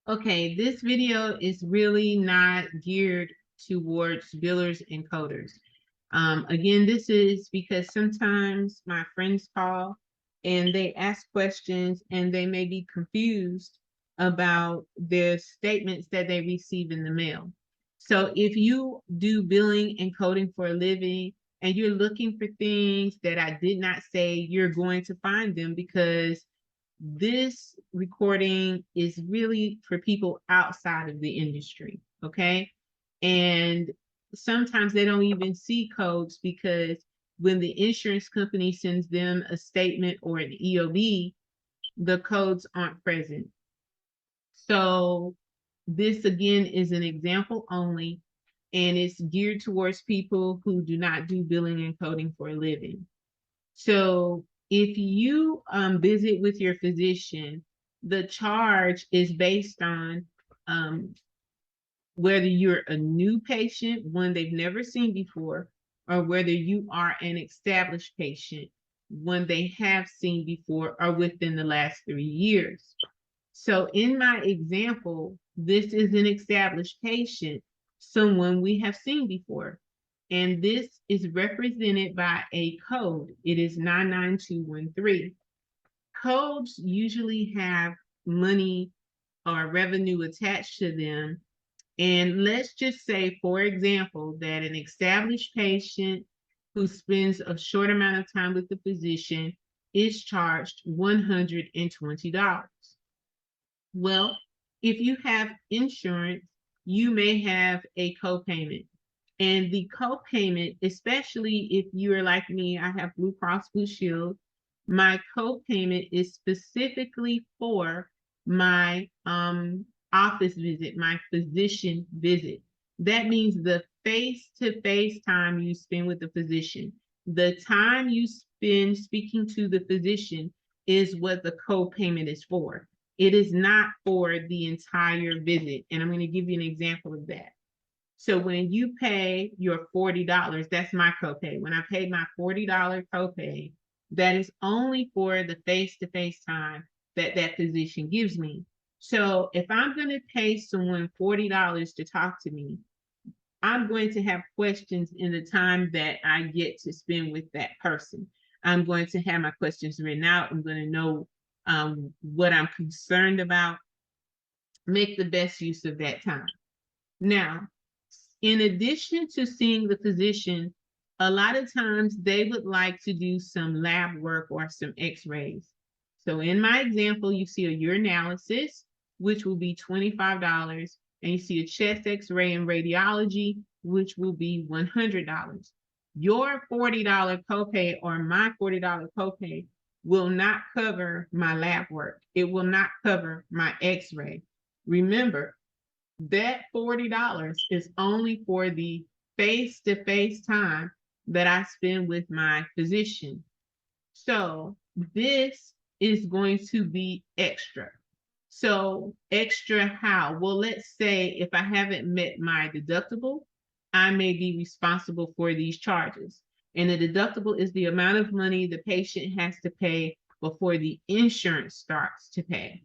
Okay, this video is really not geared towards billers and coders. Again, this is because sometimes my friends call and they ask questions and they may be confused about the statements that they receive in the mail. So if you do billing and coding for a living and you're looking for things that I did not say, you're going to find them because this recording is really for people outside of the industry, okay? And sometimes they don't even see codes because when the insurance company sends them a statement or an EOB, the codes aren't present. So this again is an example only, and it's geared towards people who do not do billing and coding for a living. So if you visit with your physician, the charge is based on um, whether you're a new patient, one they've never seen before, or whether you are an established patient, one they have seen before or within the last 3 years. So in my example, this is an established patient, someone we have seen before. And this is represented by a code. It is 99213. Codes usually have money or revenue attached to them. And let's just say, for example, that an established patient who spends a short amount of time with the physician is charged $120. Well, if you have insurance, you may have a copayment. And the copayment, especially if you are like me, I have Blue Cross Blue Shield, my copayment is specifically for my office visit, my physician visit. That means the face-to-face time you spend with the physician. The time you spend speaking to the physician is what the copayment is for. It is not for the entire visit. And I'm going to give you an example of that. So when you pay your $40, that's my copay. When I pay my $40 copay, that is only for the face-to-face time that that physician gives me. So if I'm going to pay someone $40 to talk to me, I'm going to have questions in the time that I get to spend with that person. I'm going to have my questions written out. I'm going to know what I'm concerned about, make the best use of that time. Now, in addition to seeing the physician, a lot of times they would like to do some lab work or some x-rays. So in my example, you see a urinalysis, which will be $25, and you see a chest x-ray and radiology, which will be $100. Your $40 copay or my $40 copay will not cover my lab work. It will not cover my x-ray. Remember, that $40 is only for the face-to-face time that I spend with my physician. So this is going to be extra. So extra how? Well, let's say if I haven't met my deductible, I may be responsible for these charges. And the deductible is the amount of money the patient has to pay before the insurance starts to pay.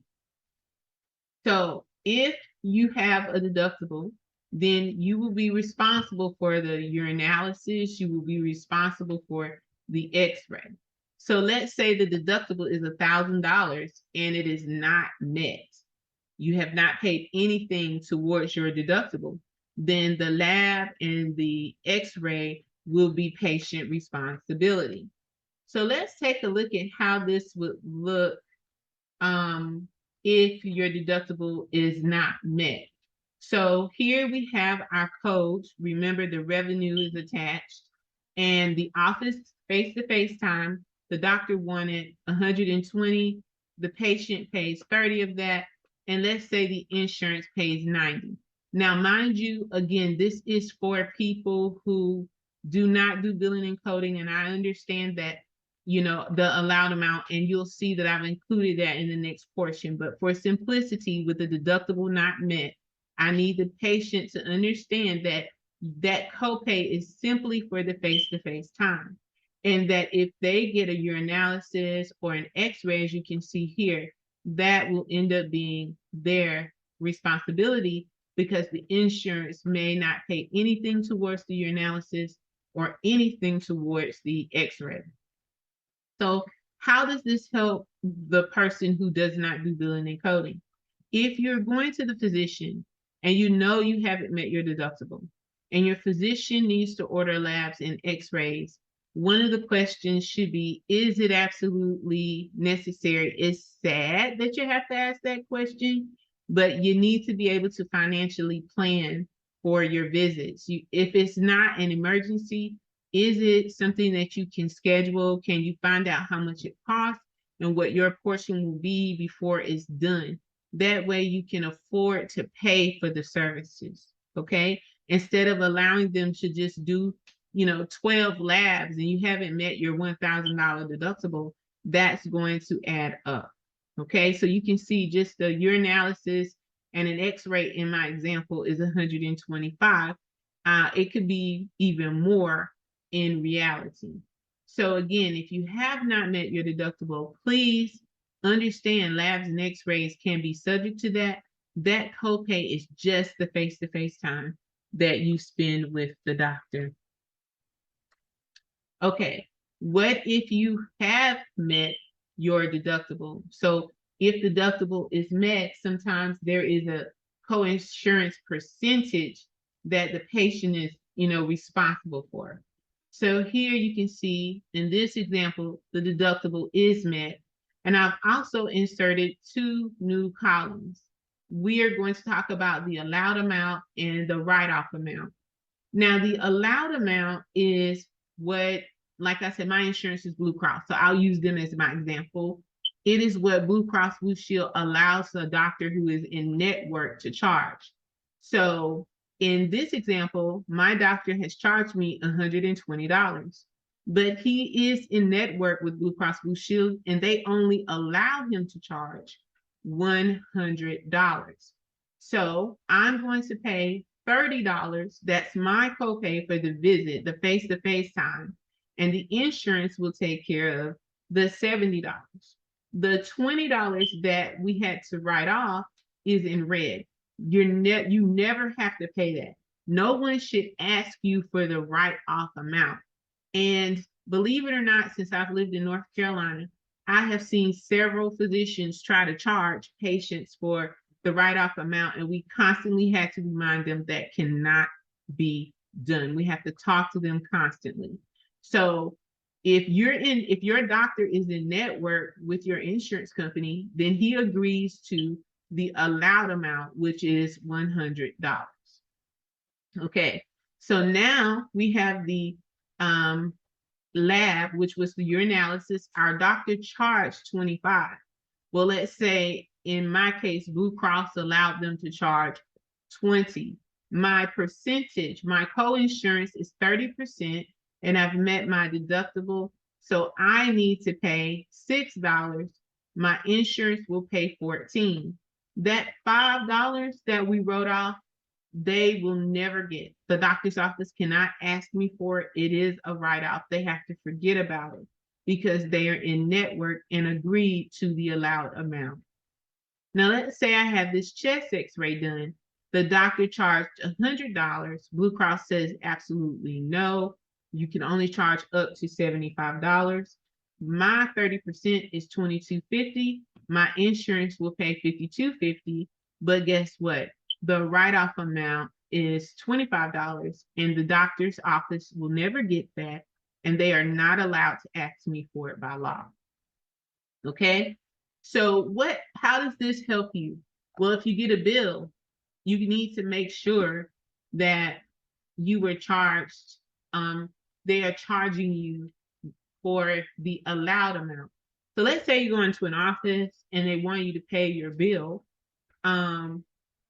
So if you have a deductible, then you will be responsible for the urinalysis, you will be responsible for the x-ray. So let's say the deductible is $1,000 and it is not met. You have not paid anything towards your deductible. Then the lab and the x-ray will be patient responsibility. So let's take a look at how this would look if your deductible is not met. So here we have our codes. Remember, the revenue is attached, and the office face-to-face time, the doctor wanted 120, the patient pays 30 of that, and let's say the insurance pays 90. Now, mind you, again, this is for people who do not do billing and coding, and I understand that, you know, the allowed amount, and you'll see that I've included that in the next portion. But for simplicity, with the deductible not met, I need the patient to understand that that copay is simply for the face-to-face time. And that if they get a urinalysis or an x-ray, as you can see here, that will end up being their responsibility because the insurance may not pay anything towards the urinalysis or anything towards the x-ray. So how does this help the person who does not do billing and coding? If you're going to the physician and you know you haven't met your deductible and your physician needs to order labs and x-rays, one of the questions should be, is it absolutely necessary? It's sad that you have to ask that question, but you need to be able to financially plan for your visits. If it's not an emergency, is it something that you can schedule? Can you find out how much it costs and what your portion will be before it's done? That way you can afford to pay for the services, okay? Instead of allowing them to just do, 12 labs and you haven't met your $1,000 deductible, that's going to add up, okay? So you can see just the urinalysis and an x-ray in my example is 125. It could be even more in reality. So again, if you have not met your deductible, please understand labs and x-rays can be subject to that. That copay is just the face-to-face time that you spend with the doctor. Okay, what if you have met your deductible? So if deductible is met, sometimes there is a co-insurance percentage that the patient is, responsible for. So here you can see in this example, the deductible is met. And I've also inserted 2 new columns. We are going to talk about the allowed amount and the write-off amount. Now, the allowed amount is what, like I said, my insurance is Blue Cross, so I'll use them as my example. It is what Blue Cross Blue Shield allows a doctor who is in network to charge. So in this example, my doctor has charged me $120, but he is in network with Blue Cross Blue Shield and they only allow him to charge $100. So I'm going to pay $30. That's my copay for the visit, the face-to-face time. And the insurance will take care of the $70. The $20 that we had to write off is in red. You never have to pay that. No one should ask you for the write-off amount. And believe it or not, since I've lived in North Carolina, I have seen several physicians try to charge patients for the write-off amount, and we constantly had to remind them that cannot be done. We have to talk to them constantly. So if your doctor is in network with your insurance company, then he agrees to the allowed amount, which is $100. Okay, so now we have the lab, which was the urinalysis. Our doctor charged $25. Well, let's say in my case, Blue Cross allowed them to charge $20. My percentage, my co-insurance is 30%, and I've met my deductible. So I need to pay $6. My insurance will pay $14. That $5 that we wrote off, they will never get. The doctor's office cannot ask me for it. It is a write-off. They have to forget about it because they are in network and agreed to the allowed amount. Now, let's say I have this chest x-ray done. The doctor charged $100. Blue Cross says absolutely no. You can only charge up to $75. My 30% is $22.50. My insurance will pay $52.50. But guess what? The write-off amount is $25, and the doctor's office will never get that, and they are not allowed to ask me for it by law. Okay? So how does this help you? Well, if you get a bill, you need to make sure that you were charged, they are charging you for the allowed amount. So let's say you go into an office and they want you to pay your bill.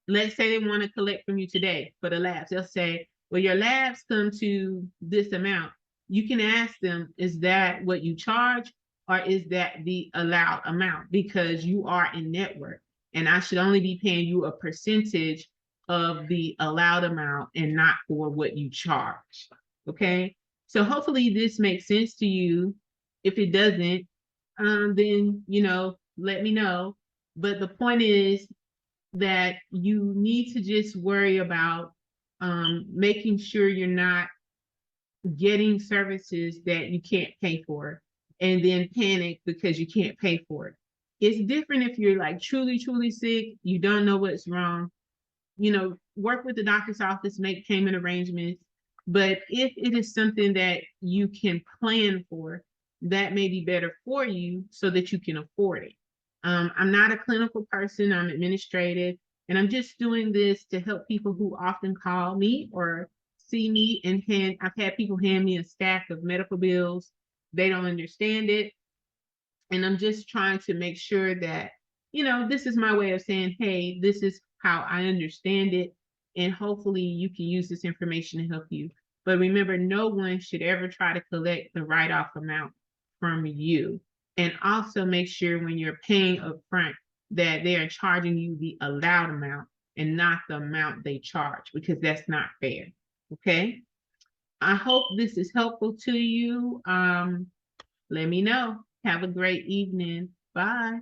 Let's say they want to collect from you today for the labs. They'll say, well, your labs come to this amount. You can ask them, is that what you charge, or is that the allowed amount? Because you are in network and I should only be paying you a percentage of the allowed amount and not for what you charge. Okay, so hopefully this makes sense to you. If it doesn't, then let me know. But the point is, that you need to just worry about making sure you're not getting services that you can't pay for and then panic because you can't pay for it. It's different if you're like truly, truly sick, you don't know what's wrong, work with the doctor's office, make payment arrangements. But if it is something that you can plan for, that may be better for you so that you can afford it. I'm not a clinical person, I'm administrative, and I'm just doing this to help people who often call me or see me I've had people hand me a stack of medical bills. They don't understand it. And I'm just trying to make sure that, this is my way of saying, hey, this is how I understand it. And hopefully you can use this information to help you. But remember, no one should ever try to collect the write-off amount from you. And also make sure when you're paying upfront that they are charging you the allowed amount and not the amount they charge, because that's not fair. Okay. I hope this is helpful to you. Let me know. Have a great evening. Bye.